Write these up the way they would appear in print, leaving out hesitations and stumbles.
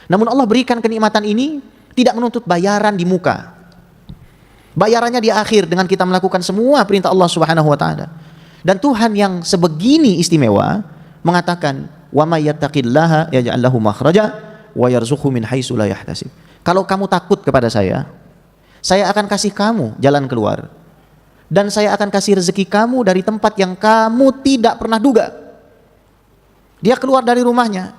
Namun Allah berikan kenikmatan ini tidak menuntut bayaran di muka. Bayarannya di akhir dengan kita melakukan semua perintah Allah Subhanahu wa taala. Dan Tuhan yang sebegini istimewa mengatakan, "Wa may yattaqillaha yaj'al lahu makhraja wa yarzuqhu min haitsu la yahtasib." Kalau kamu takut kepada saya akan kasih kamu jalan keluar. Dan saya akan kasih rezeki kamu dari tempat yang kamu tidak pernah duga. Dia keluar dari rumahnya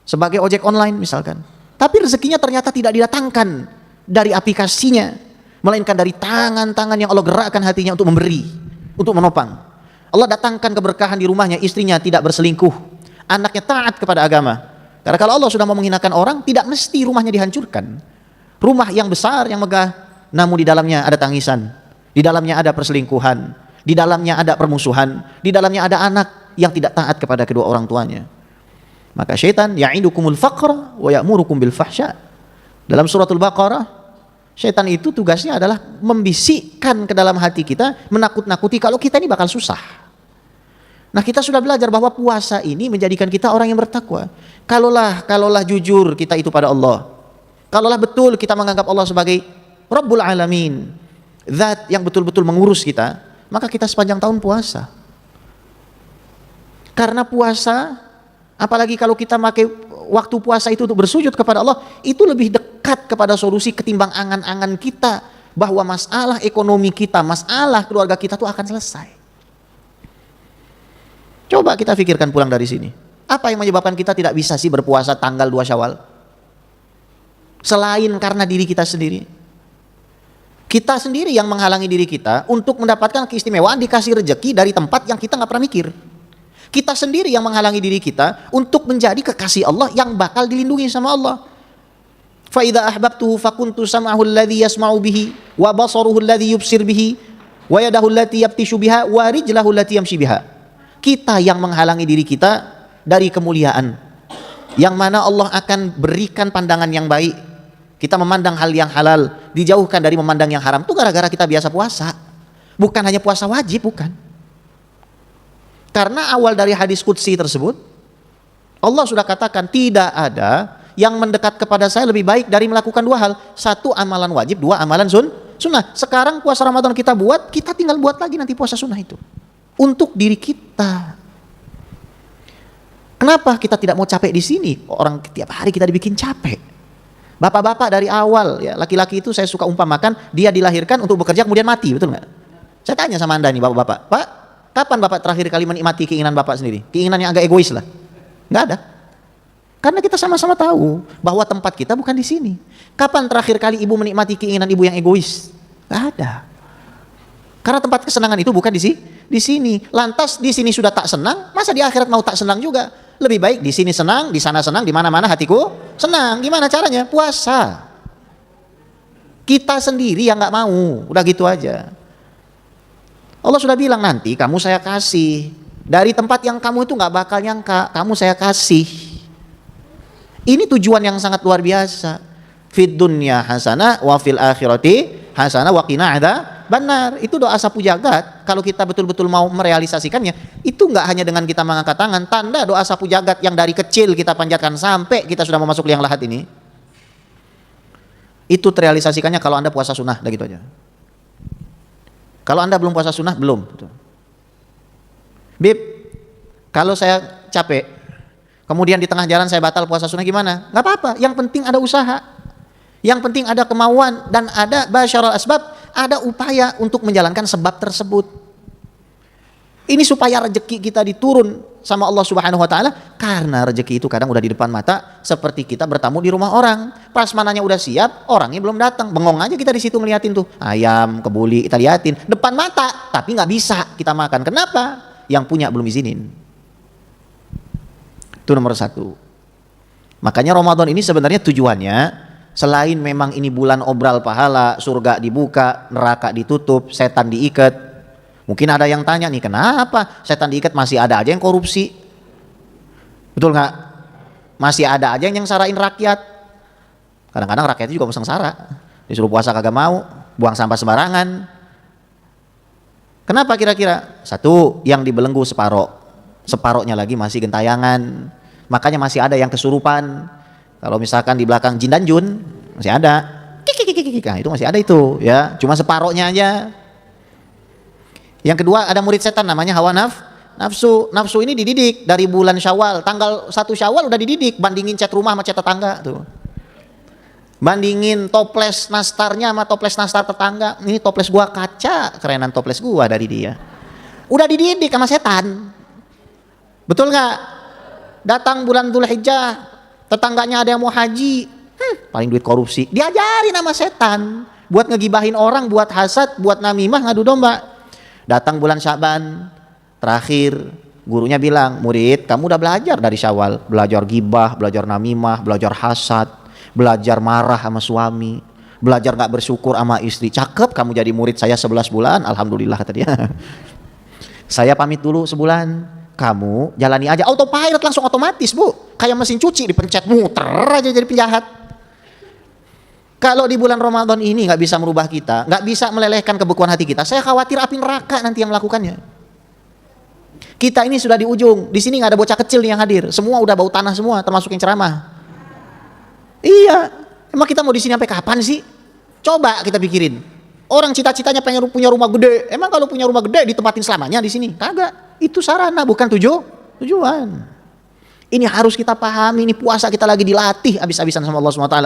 sebagai ojek online misalkan, tapi rezekinya ternyata tidak didatangkan dari aplikasinya, melainkan dari tangan-tangan yang Allah gerakkan hatinya untuk memberi, untuk menopang. Allah datangkan keberkahan di rumahnya, istrinya tidak berselingkuh, anaknya taat kepada agama. Karena kalau Allah sudah mau menghinakan orang, tidak mesti rumahnya dihancurkan. Rumah yang besar, yang megah, namun di dalamnya ada tangisan, di dalamnya ada perselingkuhan, di dalamnya ada permusuhan, di dalamnya ada anak yang tidak taat kepada kedua orang tuanya. Maka syaitan ya'idukumul faqra wa ya'murukum bil fahsya. Dalam suratul Baqarah, syaitan itu tugasnya adalah membisikkan ke dalam hati kita, menakut-nakuti kalau kita ini bakal susah. Nah, kita sudah belajar bahwa puasa ini menjadikan kita orang yang bertakwa. Kalaulah jujur kita itu pada Allah. Kalaulah betul kita menganggap Allah sebagai Rabbul Alamin, zat yang betul-betul mengurus kita, maka kita sepanjang tahun puasa. Karena puasa, apalagi kalau kita pakai waktu puasa itu untuk bersujud kepada Allah, itu lebih dekat kepada solusi ketimbang angan-angan kita bahwa masalah ekonomi kita, masalah keluarga kita itu akan selesai. Coba kita pikirkan pulang dari sini. Apa yang menyebabkan kita tidak bisa sih berpuasa tanggal 2 Syawal? Selain karena diri kita sendiri. Kita sendiri yang menghalangi diri kita untuk mendapatkan keistimewaan dikasih rezeki dari tempat yang kita nggak pernah mikir. Kita sendiri yang menghalangi diri kita untuk menjadi kekasih Allah yang bakal dilindungi sama Allah. Fa idza ahbabtuhu fakuntu sam'ahu alladhi yasma'u bihi wa basaruhu alladhi yubsir bihi wa yadahu allati yabtishu biha wa rijlahu allati yamshi biha. Kita yang menghalangi diri kita dari kemuliaan yang mana Allah akan berikan pandangan yang baik. Kita memandang hal yang halal, dijauhkan dari memandang yang haram. Itu gara-gara kita biasa puasa. Bukan hanya puasa wajib, bukan. Karena awal dari hadis qudsi tersebut, Allah sudah katakan tidak ada yang mendekat kepada saya lebih baik dari melakukan 2 hal. 1 amalan wajib, 2 amalan sunnah. Sekarang puasa Ramadan kita buat, kita tinggal buat lagi nanti puasa sunnah itu. Untuk diri kita. Kenapa kita tidak mau capek di sini? Orang tiap hari kita dibikin capek. Bapak-bapak dari awal, ya, laki-laki itu saya suka umpamakan, dia dilahirkan untuk bekerja kemudian mati, betul nggak? Saya tanya sama Anda nih bapak-bapak, Pak, kapan Bapak terakhir kali menikmati keinginan Bapak sendiri? Keinginan yang agak egois lah. Nggak ada. Karena kita sama-sama tahu bahwa tempat kita bukan di sini. Kapan terakhir kali ibu menikmati keinginan ibu yang egois? Nggak ada. Karena tempat kesenangan itu bukan di sini. Lantas di sini sudah tak senang, masa di akhirat mau tak senang juga? Lebih baik di sini senang, di sana senang, di mana-mana hatiku senang. Gimana caranya? Puasa. Kita sendiri yang nggak mau, udah gitu aja. Allah sudah bilang nanti kamu saya kasih dari tempat yang kamu itu nggak bakal nyangka, kamu saya kasih. Ini tujuan yang sangat luar biasa. Fid dunya hasanah wa fil akhirati hasanah wa qina adzabannar. Itu doa sapu jagat. Kalau kita betul-betul mau merealisasikannya, itu nggak hanya dengan kita mengangkat tangan. Tanda doa sapu jagat yang dari kecil kita panjatkan sampai kita sudah mau masuk liang lahat ini, itu terrealisasikannya kalau Anda puasa sunnah, udah gitu aja. Kalau Anda belum puasa sunnah, belum. Bib, kalau saya capek, kemudian di tengah jalan saya batal puasa sunnah, gimana? Nggak apa-apa, yang penting ada usaha. Yang penting ada kemauan dan ada basyarul asbab, ada upaya untuk menjalankan sebab tersebut. Ini supaya rezeki kita diturun sama Allah Subhanahu wa taala, karena rezeki itu kadang udah di depan mata, seperti kita bertamu di rumah orang. Prasmananya udah siap, orangnya belum datang. Bengong aja kita di situ ngeliatin tuh ayam, kebuli, kita liatin depan mata, tapi nggak bisa kita makan. Kenapa? Yang punya belum izinin. Itu nomor 1. Makanya Ramadan ini sebenarnya tujuannya, selain memang ini bulan obral pahala, surga dibuka, neraka ditutup, setan diikat. Mungkin ada yang tanya nih, kenapa setan diikat masih ada aja yang korupsi? Betul nggak? Masih ada aja yang sarain rakyat. Kadang-kadang rakyatnya juga mau sengsara, disuruh puasa kagak mau, buang sampah sembarangan. Kenapa kira-kira? 1, yang dibelenggu separohnya lagi masih gentayangan. Makanya masih ada yang kesurupan. Kalau misalkan di belakang Jin dan Jun masih ada. Nah, itu masih ada itu ya, cuma separohnya aja. Yang kedua ada murid setan namanya hawa nafsu. Nafsu ini dididik dari bulan Syawal, tanggal 1 Syawal udah dididik, bandingin cat rumah sama cat tetangga tuh. Bandingin toples nastarnya sama toples nastar tetangga. Ini toples gua kaca, kerenan toples gua dari dia. Udah dididik sama setan. Betul nggak? Datang bulan Dzulhijjah, tetangganya ada yang mau haji, paling duit korupsi. Diajarin sama setan buat ngegibahin orang, buat hasad, buat namimah, ngadu domba. Datang bulan Syaban, terakhir gurunya bilang, murid kamu udah belajar dari Syawal, belajar gibah, belajar namimah, belajar hasad, belajar marah sama suami, belajar gak bersyukur sama istri. Cakep kamu jadi murid saya 11 bulan, alhamdulillah kata dia. Saya pamit dulu sebulan, kamu jalani aja. Autopilot langsung otomatis bu, kayak mesin cuci dipencet muter aja jadi penjahat. Kalau di bulan Ramadan ini gak bisa merubah kita, gak bisa melelehkan kebekuan hati kita, saya khawatir api neraka nanti yang melakukannya. Kita ini sudah di ujung, di sini gak ada bocah kecil nih yang hadir, semua udah bau tanah semua, termasuk yang ceramah. Iya, emang kita mau di sini sampai kapan sih? Coba kita pikirin. Orang cita-citanya pengen punya rumah gede. Emang kalau punya rumah gede ditempatin selamanya di sini? Kagak. Itu sarana, bukan tujuan. Ini harus kita pahami. Ini puasa kita lagi dilatih habis-habisan sama Allah SWT.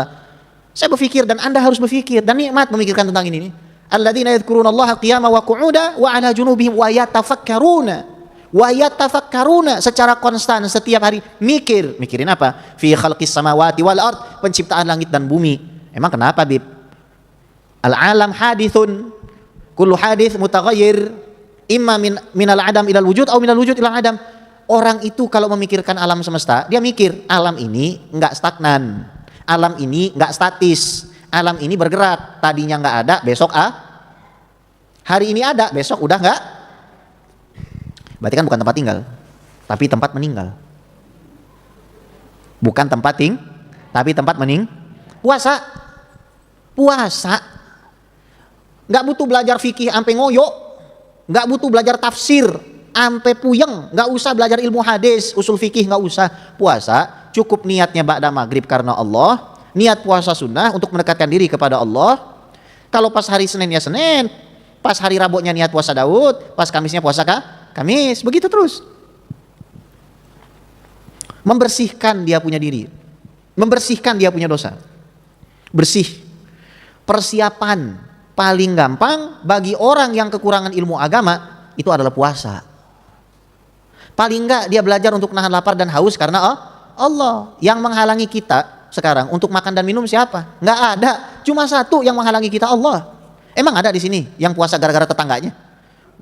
Saya berpikir dan Anda harus berpikir dan nikmat memikirkan tentang ini. Alladzina yadhkurunallaha qiyaman wa qu'udan wa 'ala junubihim wa yatafakkaruna secara konstan setiap hari mikirin apa? Fi khalqis samawati wal ard, penciptaan langit dan bumi. Emang kenapa Bib? Al alam hadithun, kullu hadith mutaghayyir, imma minal adam ilal wujud atau minal wujud ilal adam. Orang itu kalau memikirkan alam semesta, dia mikir alam ini enggak stagnan, alam ini enggak statis, alam ini bergerak. Tadinya enggak ada, besok hari ini ada, besok udah enggak. Berarti kan bukan tempat tinggal, tapi tempat meninggal. Bukan tempat tapi tempat puasa. Nggak butuh belajar fikih sampai ngoyo, nggak butuh belajar tafsir sampai puyeng, nggak usah belajar ilmu hadis, usul fikih nggak usah. Puasa cukup niatnya ba'da maghrib karena Allah, niat puasa sunnah untuk mendekatkan diri kepada Allah. Kalau pas hari Senin ya Senin, pas hari Rabunya niat puasa Daud, pas Kamisnya puasa Kamis, begitu terus. Membersihkan dia punya diri, membersihkan dia punya dosa. Bersih. Persiapan paling gampang bagi orang yang kekurangan ilmu agama itu adalah puasa. Paling enggak dia belajar untuk nahan lapar dan haus karena Allah. Yang menghalangi kita sekarang untuk makan dan minum siapa? Enggak ada. Cuma satu yang menghalangi kita, Allah. Emang ada di sini yang puasa gara-gara tetangganya?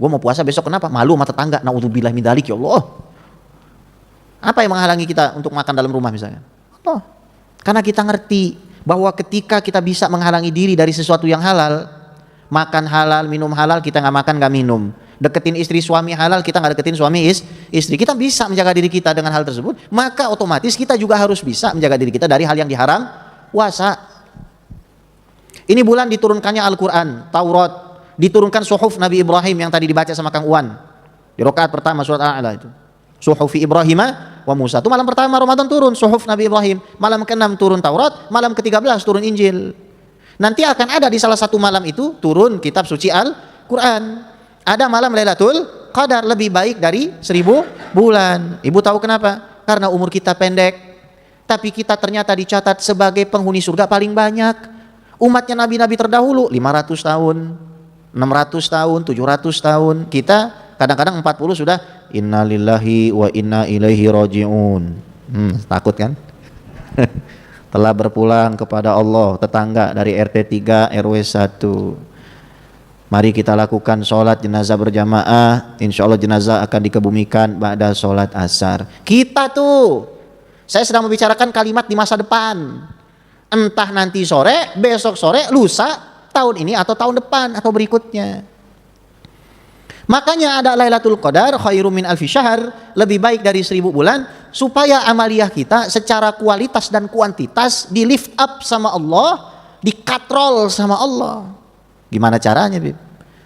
Gue mau puasa besok kenapa? Malu sama tetangga. Naudzubillah min dzalik, ya Allah. Apa yang menghalangi kita untuk makan dalam rumah misalnya? Allah. Karena kita ngerti bahwa ketika kita bisa menghalangi diri dari sesuatu yang halal, makan halal, minum halal, kita nggak makan nggak minum, deketin istri suami halal, kita nggak deketin suami istri, kita bisa menjaga diri kita dengan hal tersebut, maka otomatis kita juga harus bisa menjaga diri kita dari hal yang diharam, puasa. Ini bulan diturunkannya Al-Quran, Taurat, diturunkan suhuf Nabi Ibrahim yang tadi dibaca sama Kang Uwan di rakaat pertama surat Al-A'la itu. Suhufi Ibrahim wa Musa. Itu malam pertama Ramadan turun suhuf Nabi Ibrahim. Malam ke-6 turun Taurat, malam ke-13 turun Injil. Nanti akan ada di salah satu malam itu turun kitab suci Al-Quran. Ada malam Lailatul Qadar, lebih baik dari 1000 bulan. Ibu tahu kenapa? Karena umur kita pendek. Tapi kita ternyata dicatat sebagai penghuni surga paling banyak. Umatnya nabi-nabi terdahulu 500 tahun, 600 tahun, 700 tahun. Kita kadang-kadang 40 sudah innalillahi wa inna ilaihi raji'un. Takut kan? Telah berpulang kepada Allah, tetangga dari RT 3 RW 1. Mari kita lakukan sholat jenazah berjamaah. Insya Allah jenazah akan dikebumikan ba'da sholat asar. Kita tuh, saya sedang membicarakan kalimat di masa depan. Entah nanti sore, besok sore, lusa, tahun ini atau tahun depan atau berikutnya. Makanya ada Lailatul Qadar khairum min alfi syahr, lebih baik dari 1000 bulan, supaya amaliyah kita secara kualitas dan kuantitas di lift up sama Allah, dikatrol sama Allah. Gimana caranya, Bib?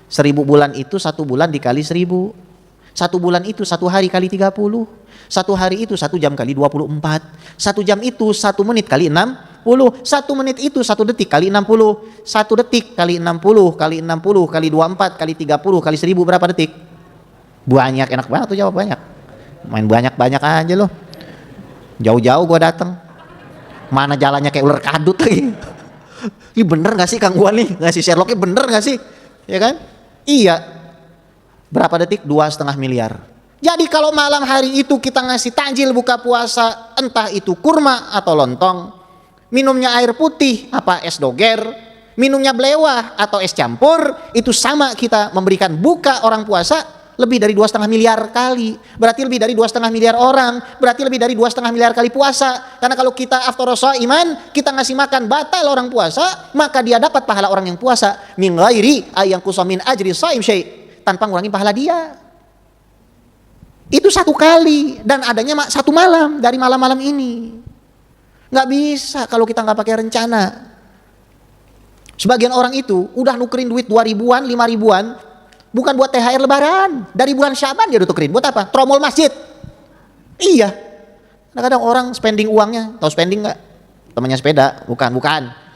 1000 bulan itu 1 bulan dikali 1000. Satu bulan itu 1 hari kali 30. 1 hari itu 1 jam kali 24. 1 jam itu 1 menit kali 60. 1 menit itu 1 detik kali 60. 1 detik kali 60 kali 60 kali 24 kali 30 kali 1000 berapa detik? Banyak, enak banget tuh jawab banyak. Main banyak-banyak aja loh. Jauh-jauh gua datang. Mana jalannya kayak ular kadut lagi. Ini bener gak sih Kang gua nih? Ngasih Sherlocknya bener gak sih? Ya kan? Iya. Berapa detik? 2,5 miliar. Jadi kalau malam hari itu kita ngasih takjil buka puasa, entah itu kurma atau lontong, minumnya air putih apa es doger, minumnya belewah atau es campur, itu sama kita memberikan buka orang puasa lebih dari 2,5 miliar kali. Berarti lebih dari 2,5 miliar orang, berarti lebih dari 2,5 miliar kali puasa. Karena kalau kita aftaros iman, kita ngasih makan batal orang puasa, maka dia dapat pahala orang yang puasa. Min ghairi ayang kusamin ajri shaim syai, tanpa ngurangin pahala dia. Itu 1 kali dan adanya 1 malam dari malam-malam ini. Nggak bisa kalau kita nggak pakai rencana. Sebagian orang itu udah nukerin duit 2 ribuan, 5 ribuan, bukan buat THR lebaran. Dari bulan Syaban dia udah tukerin. Buat apa? Tromol masjid. Iya. Kadang-kadang orang spending uangnya, tahu spending nggak? Temannya sepeda, bukan.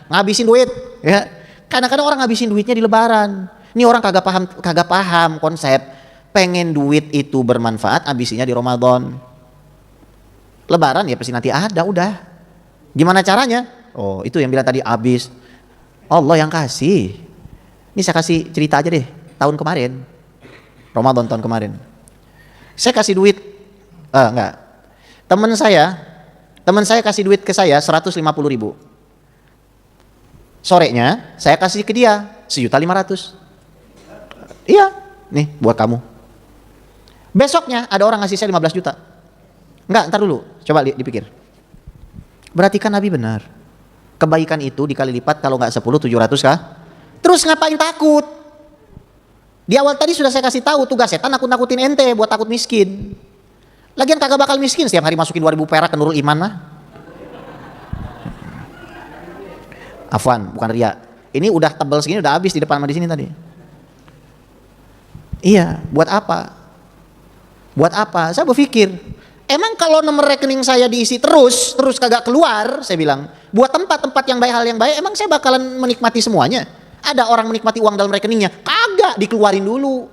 Ngabisin duit. Ya. Kadang-kadang orang ngabisin duitnya di lebaran. Ini orang kagak paham konsep. Pengen duit itu bermanfaat, habisinya di Ramadan. Lebaran ya pasti nanti ada, udah. Gimana caranya? Oh, itu yang bilang tadi habis. Allah yang kasih. Ini saya kasih cerita aja deh. Tahun kemarin, Ramadan tahun kemarin, saya kasih duit, enggak. Teman saya kasih duit ke saya 150.000. Sorenya saya kasih ke dia 1.500.000. Iya, nih buat kamu. Besoknya ada orang ngasih saya 15 juta. Enggak, ntar dulu, coba dipikir. Berarti kan Nabi benar. Kebaikan itu dikali lipat kalau nggak 10, 700 kah? Terus ngapain takut? Di awal tadi sudah saya kasih tahu tugas setan nakut-nakutin ente buat takut miskin. Lagian kagak bakal miskin setiap hari masukin 2.000 perak ke Nurul Iman mah. Afwan, bukan ria. Ini udah tebal segini udah habis di depan sama di sini tadi. Iya, buat apa? Buat apa? Saya berpikir, emang kalau nomor rekening saya diisi terus kagak keluar, saya bilang, buat tempat-tempat yang baik, hal yang baik, emang saya bakalan menikmati semuanya? Ada orang menikmati uang dalam rekeningnya, kagak, dikeluarin dulu.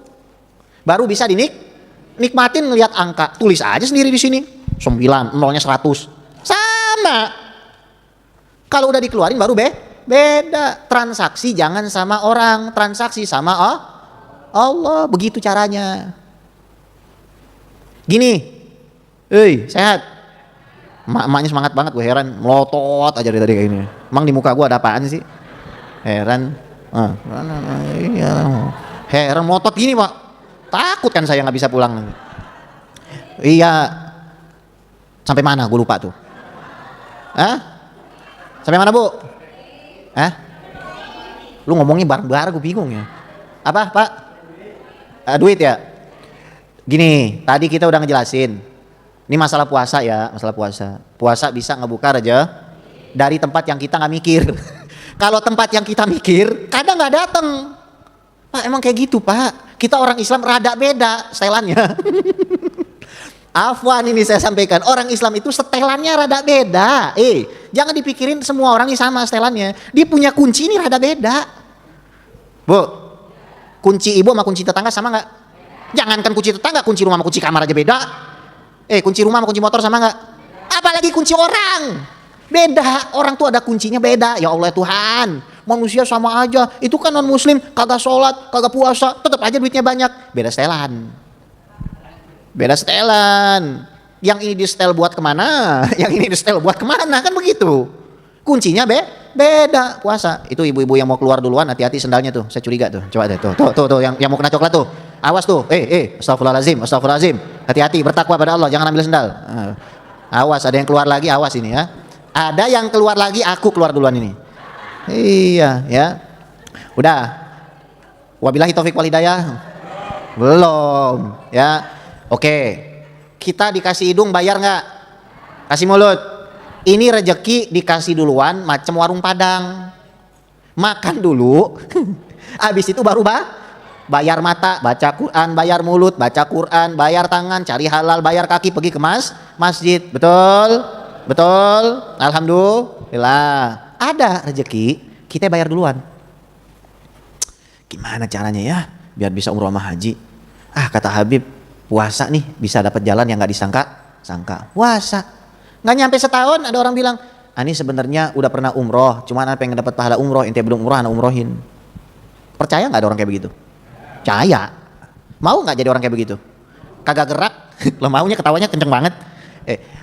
Baru bisa nikmatin ngelihat angka, tulis aja sendiri di sini. 9, nolnya 100. Sama. Kalau udah dikeluarin baru beda. Transaksi jangan sama orang, transaksi sama Allah, begitu caranya. Gini, sehat. Emaknya semangat banget, gue heran, melotot aja dari tadi kayak gini. Emang di muka gue ada apaan sih? Heran. Heran melotot gini Pak. Takut kan saya nggak bisa pulang. Iya. Sampai mana? Gue lupa tuh. Sampai mana Bu? Lu ngomongnya bareng-bareng, gue bingung ya. Apa Pak? Duit ya? Gini, tadi kita udah ngejelasin. Ini masalah puasa ya, masalah puasa. Puasa bisa ngebuka aja dari tempat yang kita nggak mikir. Kalau tempat yang kita mikir, kadang nggak datang. Pak, emang kayak gitu Pak. Kita orang Islam rada beda setelannya. Afwan ini saya sampaikan, orang Islam itu setelannya rada beda. Jangan dipikirin semua orang ini sama setelannya. Dia punya kunci ini rada beda. Bu, kunci ibu sama kunci tetangga sama nggak? Jangankan kunci tetangga, kunci rumah sama kunci kamar aja beda. Kunci rumah sama kunci motor sama nggak? Apalagi kunci orang. Beda, orang tuh ada kuncinya beda. Ya Allah Tuhan, manusia sama aja. Itu kan non muslim, kagak sholat, kagak puasa, tetap aja duitnya banyak. Beda setelan. Yang ini di setel buat kemana? Yang ini di setel buat kemana? Kan begitu. Kuncinya beda. Puasa. Itu ibu-ibu yang mau keluar duluan, hati-hati sendalnya tuh. Saya curiga tuh. Coba deh tuh yang mau kena coklat tuh. Awas tuh. Astagfirullahalazim. Hati-hati, bertakwa pada Allah, jangan ambil sendal. Awas, ada yang keluar lagi, awas ini ya. Ada yang keluar lagi, aku keluar duluan ini. Iya, ya. Udah. Wabillahi taufik wal hidayah. Belum, ya. Oke. Kita dikasih hidung bayar nggak? Kasih mulut. Ini rejeki dikasih duluan macam warung Padang. Makan dulu. Habis itu baru Bayar mata, baca Quran, bayar mulut, baca Quran, bayar tangan, cari halal, bayar kaki, pergi ke masjid. Betul? Betul? Alhamdulillah. Ada rezeki, kita bayar duluan. Gimana caranya ya biar bisa umroh sama haji? Kata Habib, puasa nih bisa dapat jalan yang nggak disangka. Puasa. Nggak nyampe setahun ada orang bilang, ini sebenarnya udah pernah umroh, cuman ana pengen dapat pahala umroh, ente belum umroh, ana umrohin. Percaya nggak ada orang kayak begitu? Percaya. Mau nggak jadi orang kayak begitu? Kagak gerak, lo maunya ketawanya kenceng banget.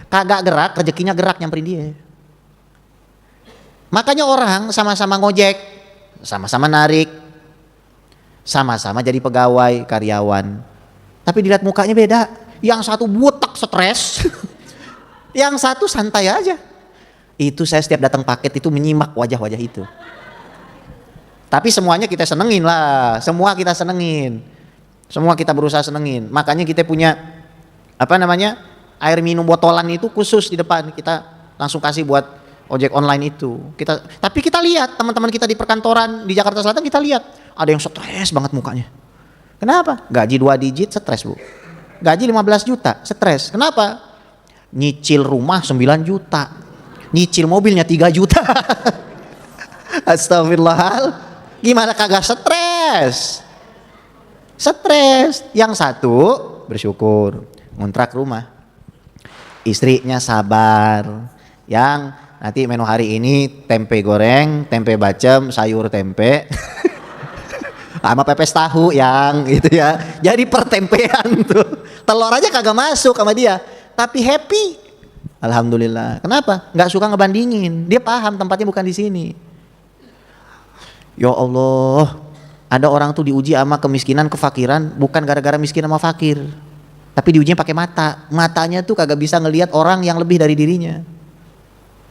Kagak gerak, rezekinya gerak nyamperin dia. Makanya orang sama-sama ngojek, sama-sama narik, sama-sama jadi pegawai, karyawan. Tapi dilihat mukanya beda. Yang satu butek stres, yang satu santai aja. Itu saya setiap datang paket itu menyimak wajah-wajah itu. Tapi semuanya kita senengin lah, semua kita senengin. Semua kita berusaha senengin. Makanya kita punya air minum botolan itu khusus di depan. Kita langsung kasih buat ojek online itu. Tapi kita lihat teman-teman kita di perkantoran di Jakarta Selatan, kita lihat ada yang stres banget mukanya. Kenapa? Gaji 2 digit stres, Bu. Gaji 15 juta stres. Kenapa? Nyicil rumah 9 juta. Nyicil mobilnya 3 juta. Astagfirullah. Gimana kagak stres? Stres. Yang satu bersyukur, ngontrak rumah. Istrinya sabar. Yang nanti menu hari ini tempe goreng, tempe bacem, sayur tempe. Sama pepes tahu yang itu ya. Jadi pertempean tuh. Telur aja kagak masuk sama dia. Tapi happy. Alhamdulillah. Kenapa? Nggak suka ngebandingin. Dia paham tempatnya bukan di sini. Ya Allah, ada orang tuh diuji sama kemiskinan, kefakiran, bukan gara-gara miskin sama fakir, tapi diujinya pakai mata. Matanya tuh kagak bisa ngelihat orang yang lebih dari dirinya.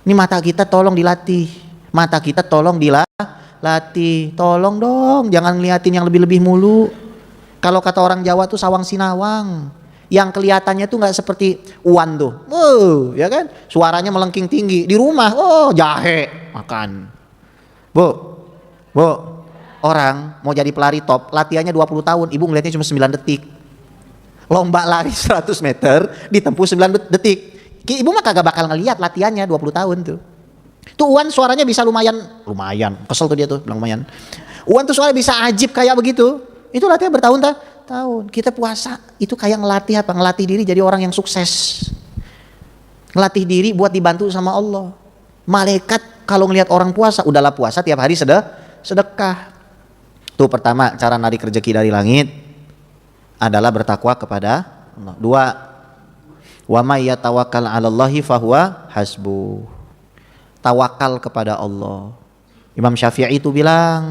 Ini mata kita tolong dilatih, mata kita tolong dilatih, tolong dong, jangan ngeliatin yang lebih-lebih mulu. Kalau kata orang Jawa tuh sawang sinawang, yang kelihatannya tuh nggak seperti Uwan tuh, ya kan, suaranya melengking tinggi di rumah, jahe makan, Bu, orang mau jadi pelari top, latihannya 20 tahun, ibu ngeliatnya cuma 9 detik. Lomba lari 100 meter ditempuh 9 detik. Ibu mah kagak bakal ngeliat latihannya 20 tahun tuh. Tuh Uwan suaranya bisa lumayan, kesel tuh dia tuh bilang lumayan. Uwan tuh suaranya bisa ajib kayak begitu. Itu latihan bertahun-tahun. Kita puasa itu kayak ngelatih apa? Ngelatih diri jadi orang yang sukses. Ngelatih diri buat dibantu sama Allah. Malaikat kalau ngelihat orang puasa, udahlah puasa tiap hari sedekah. Tuh pertama cara narik rezeki dari langit adalah bertakwa kepada Allah. 2, wa may yatawakkal 'alallahi fahuwa hasbuh. Tawakal kepada Allah. Imam Syafi'i itu bilang,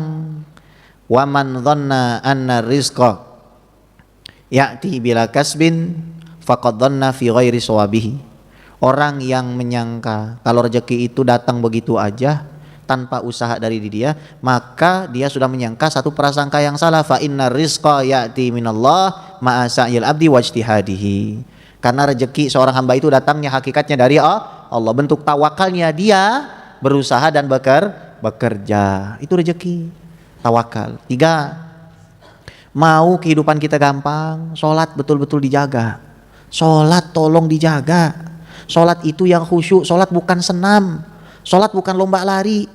wa man dhanna anna rizqa ya'ti bila kasbin faqad dhanna fi ghairi sawabihi. Orang yang menyangka kalau rezeki itu datang begitu aja tanpa usaha dari dia, maka dia sudah menyangka satu prasangka yang salah. Fa innar rizqa ya'ti minallah ma'a sa'yil abdi wajtihadihi. Karena rezeki seorang hamba itu datangnya hakikatnya dari Allah. Bentuk tawakalnya dia berusaha dan bekerja. Itu rezeki. Tawakal. 3, mau kehidupan kita gampang, sholat betul-betul dijaga. Sholat tolong dijaga. Sholat itu yang khusyuk. Sholat bukan senam. Sholat bukan lomba lari.